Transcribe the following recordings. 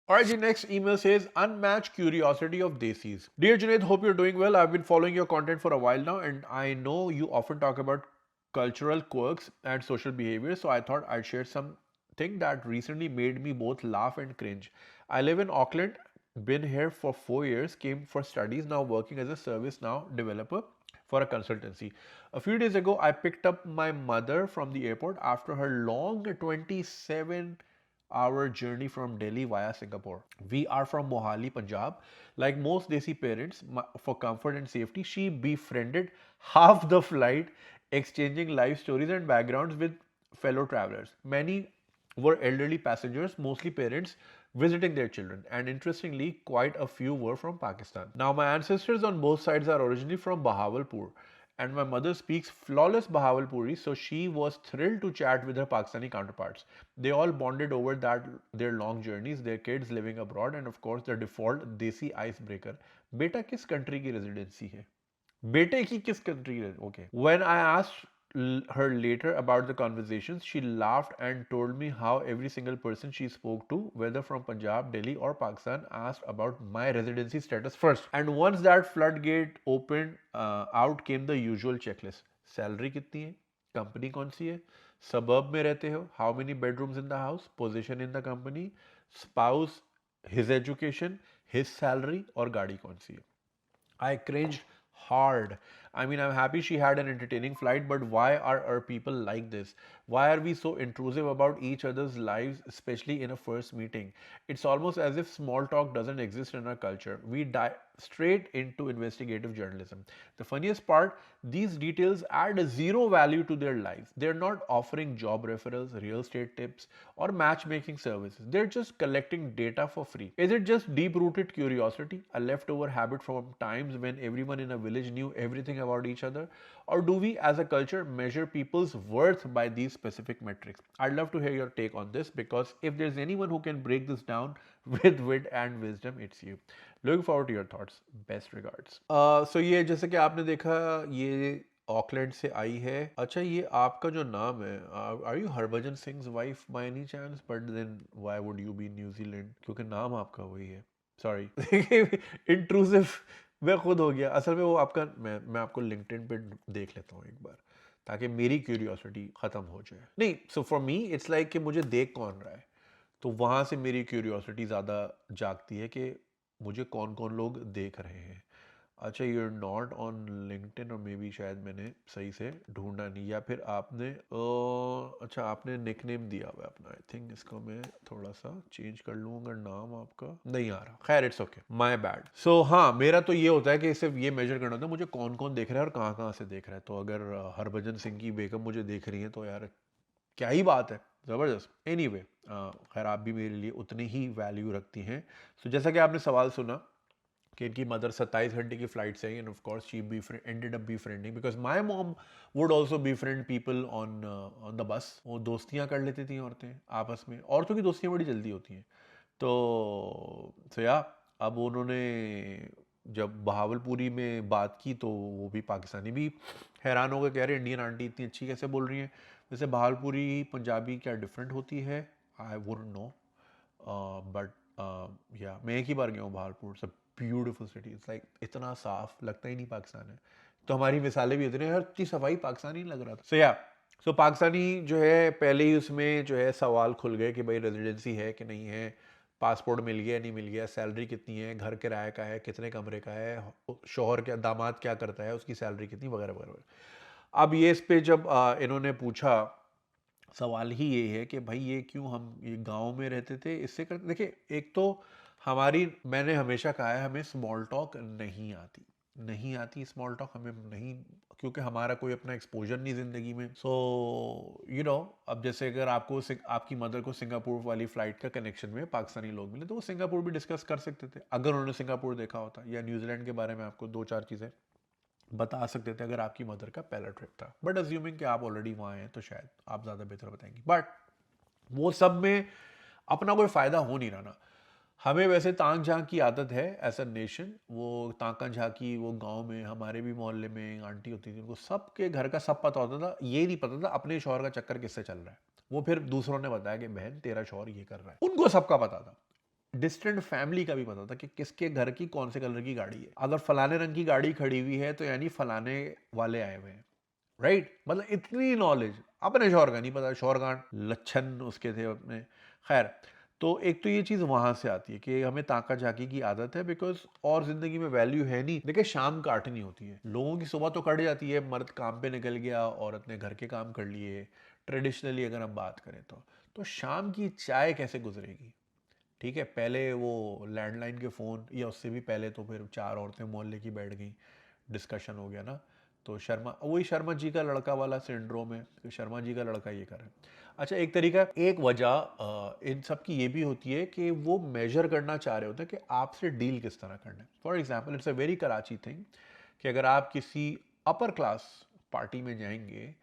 Alright, the next email says unmatched curiosity of Desis. Dear Junaid, hope you're doing well. I've been following your content for a while now, and I know you often talk about cultural quirks and social behavior, so I thought I'd share something that recently made me both laugh and cringe. I live in Auckland, been here for 4 years, came for studies, now working as a ServiceNow developer for a consultancy. A few days ago, I picked up my mother from the airport after her long 27-hour journey from Delhi via Singapore. We are from Mohali, Punjab. Like most Desi parents, for comfort and safety, she befriended half the flight, exchanging life stories and backgrounds with fellow travelers. Many were elderly passengers, mostly parents, visiting their children, and interestingly, quite a few were from Pakistan. Now, my ancestors on both sides are originally from Bahawalpur, and my mother speaks flawless Bahawalpuri, so she was thrilled to chat with her Pakistani counterparts. They all bonded over their long journeys, their kids living abroad, and of course, the default Desi icebreaker. बेटा किस country की residency है? बेटे की किस country है? Okay. When I asked her later about the conversations, she laughed and told me how every single person she spoke to, whether from Punjab, Delhi, or Pakistan, asked about my residency status first. And once that floodgate opened, out came the usual checklist. Salary कितनी है? Company कौन सी है? Suburb में रहते हो? How many bedrooms in the house? Position in the company? Spouse, his education, his salary, और गाड़ी कौन सी है? I cringed hard. I mean, I'm happy she had an entertaining flight, but why are our people like this? Why are we so intrusive about each other's lives, especially in a first meeting? It's almost as if small talk doesn't exist in our culture. We dive straight into investigative journalism. The funniest part, these details add zero value to their lives. They're not offering job referrals, real estate tips, or matchmaking services. They're just collecting data for free. Is it just deep rooted curiosity, a leftover habit from times when everyone in a village knew everything about each other? Or do we as a culture measure people's worth by these specific metrics? I'd love to hear your take on this, because if there's anyone who can break this down with wit and wisdom, it's you. Looking forward to your thoughts. Best regards. So ये जैसे कि आपने देखा, ये Auckland से आई है. अच्छा, ये आपका जो नाम है, are you Harbhajan Singh wife by any chance? But then why would you be New Zealand? क्योंकि नाम आपका वही है. सॉरी. इंट्रूसिव मैं खुद हो गया. असल में वो आपका, मैं आपको लिंक्डइन पे देख लेता हूँ एक बार, ताकि मेरी क्यूरियोसिटी ख़त्म हो जाए. नहीं, so for me it's like कि मुझे देख कौन रहा है, तो वहाँ से मेरी क्यूरियोसिटी ज़्यादा जागती है कि मुझे कौन कौन लोग देख रहे हैं. अच्छा, you are not on LinkedIn, और मे बी शायद मैंने सही से ढूंढा नहीं, या फिर आपने अच्छा आपने निकनेम दिया हुआ है अपना. आई थिंक इसको मैं थोड़ा सा चेंज कर लूँ अगर नाम आपका नहीं आ रहा. खैर, इट्स ओके, माय बैड. सो हाँ, मेरा तो ये होता है कि सिर्फ ये मेजर करना होता है मुझे कौन कौन देख रहा है और कहाँ कहाँ से देख रहा है. तो अगर हरभजन सिंह की बेगम मुझे देख रही है तो यार क्या ही बात है, ज़बरदस्त. एनीवे, खैर आप भी मेरे लिए उतनी ही वैल्यू रखती हैं. सो जैसा कि आपने सवाल सुना कि इनकी मदर 27 घंटे की फ्लाइट से आई, and of course she ended up befriending, because my mom would also befriend people on on the bus. वो दोस्तियां कर लेती थी औरतें आपस में. औरतों की दोस्तियां बड़ी जल्दी होती हैं. तो या अब उन्होंने जब बहावलपुरी में बात की तो वो भी पाकिस्तानी भी हैरान हो गए, कह रहे इंडियन आंटी इतनी अच्छी कैसे बोल रही हैं. वैसे बहावलपुरी पंजाबी क्या डिफरेंट होती है, आई वुडंट नो, बट या मैं एक ही बार गया हूँ बहावलपुर. सब ब्यूटीफुल सिटी. इट्स लाइक इतना साफ लगता ही नहीं पाकिस्तान है. तो हमारी मिसालें भी इतनी, हर चीज़ सफाई पाकिस्तानी लग रहा था. सो पाकिस्तानी जो है पहले ही उसमें जो है सवाल खुल गए कि भाई रेजिडेंसी है कि नहीं है, पासपोर्ट मिल गया नहीं मिल गया, सैलरी कितनी है, घर किराए का है, कितने कमरे का है, शौहर क्या दामाद क्या करता है, उसकी सैलरी कितनी, वगैरह वगैरह. अब ये इस पे जब इन्होंने पूछा, सवाल ही ये है कि भाई ये क्यों, हम ये गांव में रहते थे इससे करते. देखिए, एक तो हमारी, मैंने हमेशा कहा है हमें स्मॉल टॉक नहीं आती, नहीं आती स्मॉल टॉक हमें नहीं, क्योंकि हमारा कोई अपना एक्सपोजर नहीं ज़िंदगी में. सो यू नो, अब जैसे अगर आपको आपकी मदर को सिंगापुर वाली फ़्लाइट का कनेक्शन में पाकिस्तानी लोग मिले तो वो सिंगापुर भी डिस्कस कर सकते थे अगर उन्होंने सिंगापुर देखा होता, या न्यूजीलैंड के बारे में आपको दो चार चीज़ें बता सकते थे अगर आपकी मदर का पहला ट्रिप था. बट अज्यूमिंग कि आप ऑलरेडी वहाँ हैं तो शायद आप ज़्यादा बेहतर बताएंगे. बट वो सब में अपना कोई फ़ायदा हो नहीं रहा ना. हमें वैसे ताक झांक की आदत है एज अ नेशन. वो ताका झांकी वो गांव में हमारे भी मोहल्ले में आंटी होती थी, उनको सबके घर का सब पता होता था. ये नहीं पता था अपने शौहर का चक्कर किससे चल रहा है. वो फिर दूसरों ने बताया कि बहन तेरा शौहर ये कर रहा है, उनको सबका पता था. डिस्टेंट फैमिली का भी पता था कि किसके घर की कौन से कलर की गाड़ी है। अगर फलाने रंग की गाड़ी खड़ी हुई है तो यानी फलाने वाले आए हुए हैं, राइट? मतलब इतनी नॉलेज। अपने शौहर का नहीं पता, शौहरगान लच्छन उसके थे अपने। खैर, तो एक तो ये चीज़ वहाँ से आती है कि हमें ताका झाकी की आदत है, बिकॉज और ज़िंदगी में वैल्यू है नहीं। देखिए, शाम काटनी होती है, लोगों की सुबह तो कट जाती है, मर्द काम पे निकल गया, औरत ने घर के काम कर लिए, ट्रेडिशनली अगर हम बात करें तो शाम की चाय कैसे गुजरेगी? ठीक है, पहले वो लैंडलाइन के फ़ोन, या उससे भी पहले तो फिर चार औरतें मोहल्ले की बैठ गई, डिस्कशन हो गया ना। तो शर्मा, वही शर्मा जी का लड़का वाला सिंड्रोम है, तो शर्मा जी का लड़का ये करे। अच्छा, एक तरीका, एक वजह इन सब की ये भी होती है कि वो मेजर करना चाह रहे होते हैं कि आपसे डील किस तरह करना है। For example, it's a very Karachi thing कि अगर आप किसी अपर क्लास पार्टी में जाएंगे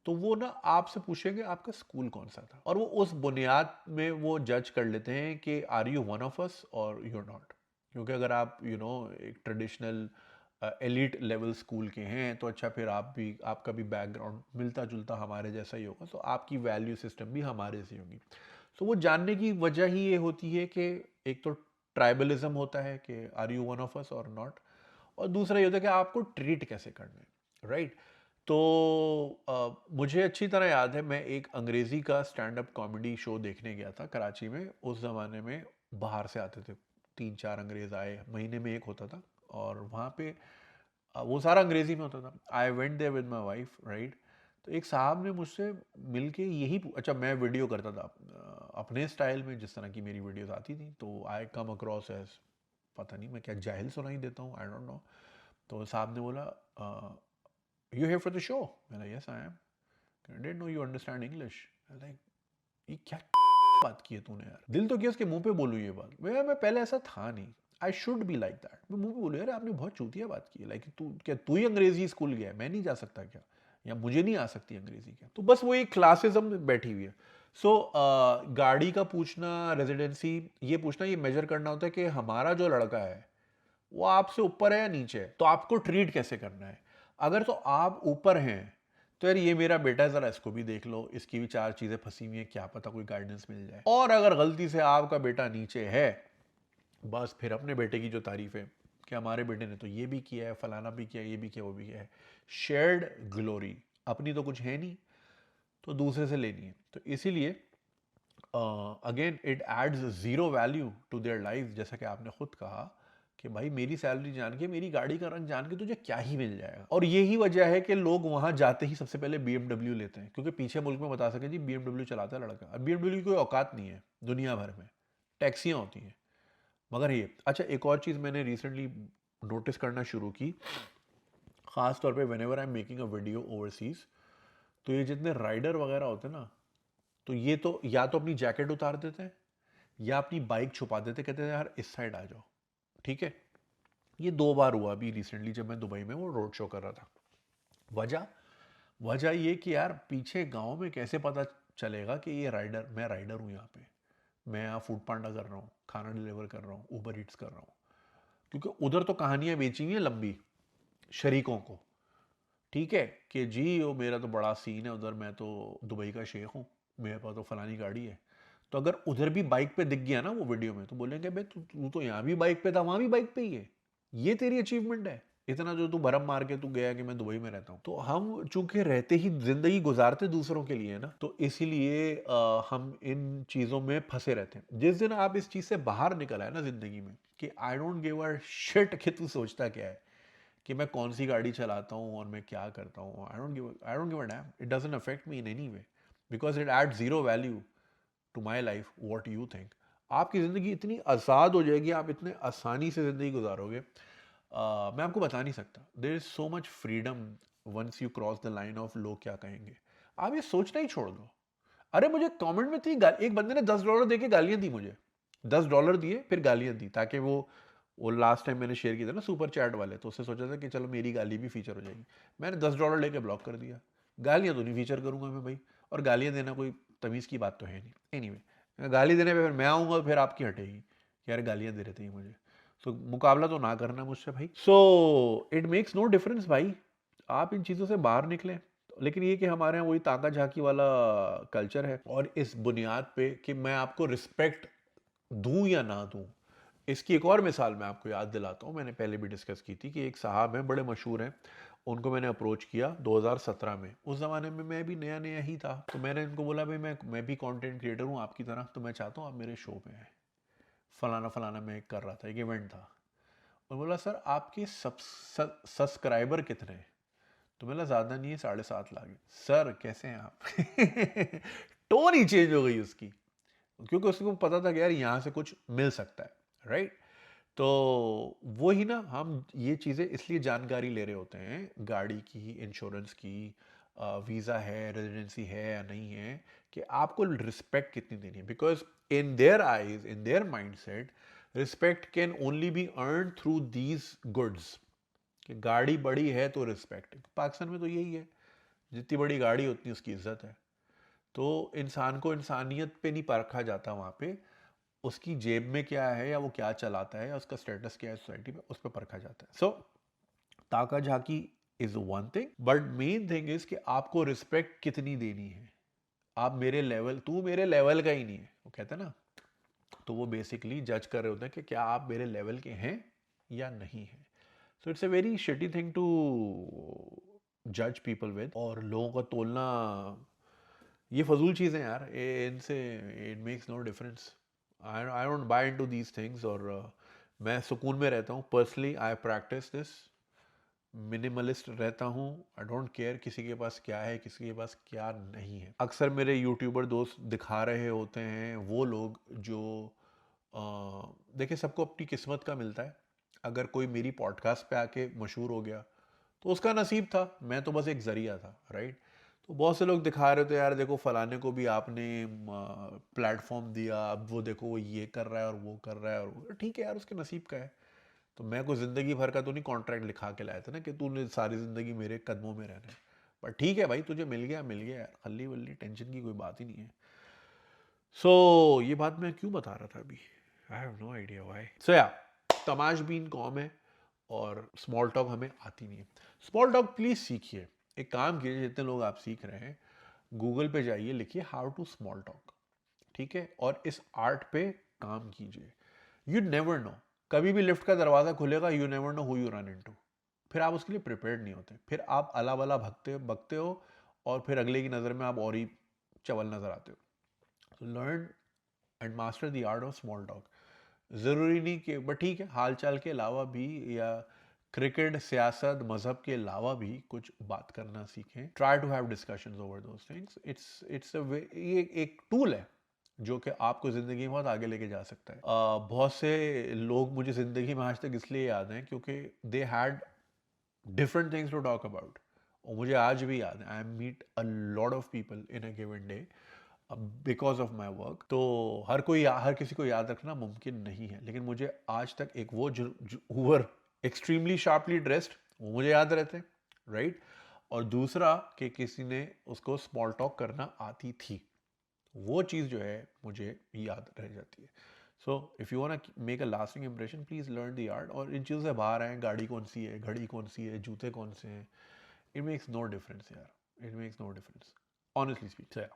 तो वो ना आपसे पूछेंगे आपका स्कूल कौन सा था, और वो उस बुनियाद में वो जज कर लेते हैं कि are you one of us और यू नॉट। क्योंकि अगर आप एक ट्रेडिशनल एलिट लेवल स्कूल के हैं तो अच्छा, फिर आपका भी बैकग्राउंड मिलता जुलता हमारे जैसा ही होगा, तो आपकी वैल्यू सिस्टम भी हमारे से होगी। तो वो जानने की वजह ही ये होती है कि एक तो ट्राइबलिज्म होता है कि are you one of us और नॉट, और दूसरा ये होता है कि आपको ट्रीट कैसे करना है, राइट? तो मुझे अच्छी तरह याद है, मैं एक अंग्रेज़ी का स्टैंड अप कॉमेडी शो देखने गया था कराची में। उस ज़माने में बाहर से आते थे, 3-4 अंग्रेज़ आए, महीने में एक होता था, और वहाँ पे वो सारा अंग्रेज़ी में होता था। I went there with my wife, right? तो एक साहब ने मुझसे मिल के अच्छा, मैं वीडियो करता था अपने स्टाइल में, जिस तरह की मेरी वीडियोज़ आती थी, तो आई कम अक्रॉस एज, पता नहीं मैं क्या जाहिल सुनाई देता हूँ, आई डोंट नो। तो साहब ने बोला, you here for the show? मैंने, yes I am. I didn't know you understand English. Like, ये क्या बात की है तूने यार? दिल तो किया उसके मुंह पे बोलूं ये बात, मैं पहले ऐसा था नहीं। I should be like that, मैं मुंह पे बोलूं यार आपने बहुत चूतिया बात की है, लाइक तू ही अंग्रेजी स्कूल गया है, मैं नहीं जा सकता क्या? या मुझे नहीं आ सकती अंग्रेजी क्या? तो बस वो एक क्लासिज्म बैठी हुई है। सो गाड़ी का पूछना, रेजिडेंसी, ये पूछना, ये मेजर करना होता है कि हमारा जो लड़का है वो आपसे ऊपर है या नीचे है, तो आपको ट्रीट कैसे करना है। अगर तो आप ऊपर हैं तो यार ये मेरा बेटा है, जरा इसको भी देख लो, इसकी भी चार चीजें फंसी हुई हैं, क्या पता कोई गाइडेंस मिल जाए। और अगर गलती से आपका बेटा नीचे है, बस फिर अपने बेटे की जो तारीफ है कि हमारे बेटे ने तो ये भी किया है, फलाना भी किया, ये भी किया, वो भी किया है, शेयर्ड ग्लोरी, अपनी तो कुछ है नहीं, तो दूसरे से लेनी है। तो इसीलिए again it adds zero value to their life. जैसा कि आपने खुद कहा कि भाई मेरी सैलरी जान के, मेरी गाड़ी का रंग जान के तुझे क्या ही मिल जाएगा। और यही वजह है कि लोग वहां जाते ही सबसे पहले BMW लेते हैं, क्योंकि पीछे मुल्क में बता सके जी BMW चलाता है लड़का। और BMW की कोई औकात नहीं है दुनिया भर में, टैक्सियां होती हैं। मगर ये अच्छा, एक और चीज़ मैंने रिसेंटली नोटिस करना शुरू की, ख़ास तौर पे when ever I am making a video overseas, तो ये जितने राइडर वगैरह होते हैं ना, तो ये तो या तो अपनी जैकेट उतार देते हैं या अपनी बाइक छुपा देते, कहते हैं यार इस साइड आ जाओ, ठीक है। ये 2 बार हुआ अभी रिसेंटली, जब मैं दुबई में वो रोड शो कर रहा था। वजह वजह ये कि यार पीछे गांव में कैसे पता चलेगा कि ये राइडर, मैं राइडर हूँ यहाँ पे, मैं यहाँ फूड पांडा कर रहा हूँ, खाना डिलीवर कर रहा हूँ, ऊबर ईट्स कर रहा हूँ। क्योंकि उधर तो कहानियां बेची हुई हैं लंबी शरीकों को, ठीक है, कि जी वो मेरा तो बड़ा सीन है उधर, मैं तो दुबई का शेख हूँ, मेरे पास तो फलानी गाड़ी है। तो अगर उधर भी बाइक पे दिख गया ना वो वीडियो में, तो बोलेंगे भाई तू तो यहाँ भी बाइक पे था, वहां भी बाइक पे ही है, ये तेरी अचीवमेंट है, इतना जो तू भरम मार के तू गया कि मैं दुबई में रहता हूँ। तो हम चूंकि रहते ही जिंदगी गुजारते दूसरों के लिए ना, तो इसीलिए हम इन चीजों में फंसे रहते हैं। जिस दिन आप इस चीज से बाहर निकल आए ना जिंदगी में कि आई डोंट गिव अ शिट कि तू सोचता क्या है, कि मैं कौन सी गाड़ी चलाता हूँ और मैं क्या करता हूँ, I don't give a damn, it doesn't affect me in any way, because it add zero value to my life, what you think. आपकी ज़िंदगी इतनी आज़ाद हो जाएगी, आप इतने आसानी से ज़िंदगी गुजारोगे, मैं आपको बता नहीं सकता। There is so much freedom once you cross the line of लोग क्या कहेंगे, आप ये सोचना ही छोड़ दो। अरे मुझे कमेंट में थी, एक बंदे ने $10 दे के गालियाँ दी मुझे, $10 दिए फिर गालियाँ दी, ताकि वो लास्ट टाइम मैंने शेयर किया था ना सुपर चैट वाले, तो उससे सोचा था कि चलो मेरी गाली भी फीचर हो जाएगी। मैंने $10 लेके ब्लॉक कर दिया। गालियाँ तो नहीं फीचर करूंगा मैं भाई, और गालियाँ देना कोई तमीज़ की बात तो है नहीं। एनीवे, गाली देने पे फिर मैं आऊँगा, फिर आपकी हटेगी कि यार गालियाँ दे रहे थे ये मुझे। सो मुकाबला तो ना करना मुझसे भाई। So it makes no difference भाई, आप इन चीज़ों से बाहर निकलें। लेकिन ये कि हमारे यहाँ वही ताका झाकी वाला कल्चर है, और इस बुनियाद पे कि मैं आपको रिस्पेक्ट दूं या ना दूं। इसकी एक और मिसाल मैं आपको याद दिलाता हूँ, मैंने पहले भी डिस्कस की थी कि एक साहब हैं, बड़े मशहूर हैं, उनको मैंने अप्रोच किया 2017 में। उस ज़माने में मैं भी नया नया ही था, तो मैंने इनको बोला भाई मैं भी कंटेंट क्रिएटर हूँ आपकी तरह, तो मैं चाहता हूँ आप मेरे शो पे आए। फलाना फलाना मैं कर रहा था, एक इवेंट था। और बोला सर आपके सब्सक्राइबर कितने हैं? तो बोला ज़्यादा नहीं है, 7.5 लाख है। सर कैसे हैं आप? टोन ही चेंज हो गई उसकी, क्योंकि उसको पता था कि यार यहाँ से कुछ मिल सकता है, राइट? तो वो ही ना, हम ये चीज़ें इसलिए जानकारी ले रहे होते हैं गाड़ी की, इंश्योरेंस की, वीज़ा है, रेजिडेंसी है या नहीं है, कि आपको रिस्पेक्ट कितनी देनी है। Because in their eyes, in their mind set, respect can only be earn through these goods. कि गाड़ी बड़ी है तो रिस्पेक्ट। पाकिस्तान में तो यही है, जितनी बड़ी गाड़ी उतनी उसकी इज्जत है। तो इंसान को इंसानियत पे नहीं परखा जाता वहाँ पे, उसकी जेब में क्या है या वो क्या चलाता है या उसका स्टेटस क्या है सोसाइटी में, उस पर परखा जाता है। सो ताका झाकी is one thing, but main thing is कि आपको रिस्पेक्ट कितनी देनी है। आप मेरे लेवल, तू मेरे लेवल का ही नहीं है, वो कहते हैं ना। तो वो बेसिकली जज कर रहे होते हैं कि क्या आप मेरे लेवल के हैं या नहीं है। So it's a very shitty thing to जज पीपल विद, और लोगों का तोलना, ये फजूल चीज़ें यार, इनसे it makes no difference. I don't buy into these things. और मैं सुकून में रहता हूँ personally, I practice this, minimalist रहता हूँ। आई डोंट केयर किसी के पास क्या है, किसी के पास क्या नहीं है। अक्सर मेरे यूट्यूबर दोस्त दिखा रहे होते हैं वो लोग जो देखिए, सबको अपनी किस्मत का मिलता है। अगर कोई मेरी पॉडकास्ट पे आके मशहूर हो गया तो उसका नसीब था, मैं तो बस एक जरिया था, राइट? तो बहुत से लोग दिखा रहे थे यार देखो फलाने को भी आपने प्लेटफॉर्म दिया, अब वो देखो वो ये कर रहा है और वो कर रहा है, और ठीक है यार, उसके नसीब का है। तो मैं कोई ज़िंदगी भर का तो नहीं कॉन्ट्रैक्ट लिखा के लाया था ना कि तूने सारी ज़िंदगी मेरे कदमों में रहना है। पर ठीक है भाई, तुझे मिल गया यार, खल्ली वल्ली टेंशन की कोई बात ही नहीं है। सो ये बात मैं क्यों बता रहा था अभी? I have no idea why. So yeah, तमाशबीन कौम है और स्मॉल टॉक हमें आती नहीं है। स्मॉल टॉक प्लीज़ सीखिए। एक काम कीजिए, जितने लोग आप सीख रहे हैं, गूगल पे जाइए, लिखिए हाउ टू स्मॉल टॉक, ठीक है? और इस आर्ट पे काम कीजिए। यू नेवर नो, कभी भी लिफ्ट का दरवाज़ा खुलेगा, you never know who you run into. फिर आप उसके लिए प्रिपेयर्ड नहीं होते, फिर आप अला वला भगते हो, और फिर अगले की नज़र में आप और ही चवल नज़र आते हो। तो learn and master the art of small talk. ज़रूरी नहीं कि, बट ठीक है, हाल चाल के अलावा भी, या क्रिकेट, सियासत, मजहब के अलावा भी कुछ बात करना सीखें। Try to have discussions over those things. It's ये एक टूल है जो कि आपको ज़िंदगी में बहुत आगे लेके जा सकता है। बहुत से लोग मुझे ज़िंदगी में आज तक इसलिए याद हैं क्योंकि they had different things to talk about, और मुझे आज भी याद है। I meet a lot of people in a given day because of my work. तो हर किसी को याद रखना मुमकिन नहीं है, लेकिन मुझे आज तक एक वो जो वर एक्सट्रीमली शार्पली ड्रेस्ड, वो मुझे याद रहते हैं, राइट? और दूसरा कि किसी ने उसको स्मॉल टॉक करना आती थी, वो चीज़ जो है मुझे याद रह जाती है। So if you want to make a lasting impression, please learn the art. और इन चीज़ों से बाहर आए, गाड़ी कौन सी है, घड़ी कौन सी है, जूते कौन से हैं, इट मेक्स नो डिफरेंस यार, it makes no difference, honestly speak. So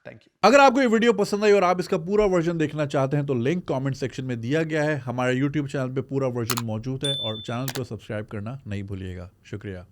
thank you. अगर आपको ये वीडियो पसंद आई और आप इसका पूरा वर्जन देखना चाहते हैं तो लिंक कमेंट सेक्शन में दिया गया है। हमारे यूट्यूब चैनल पे पूरा वर्जन मौजूद है और चैनल को सब्सक्राइब करना नहीं भूलिएगा। शुक्रिया।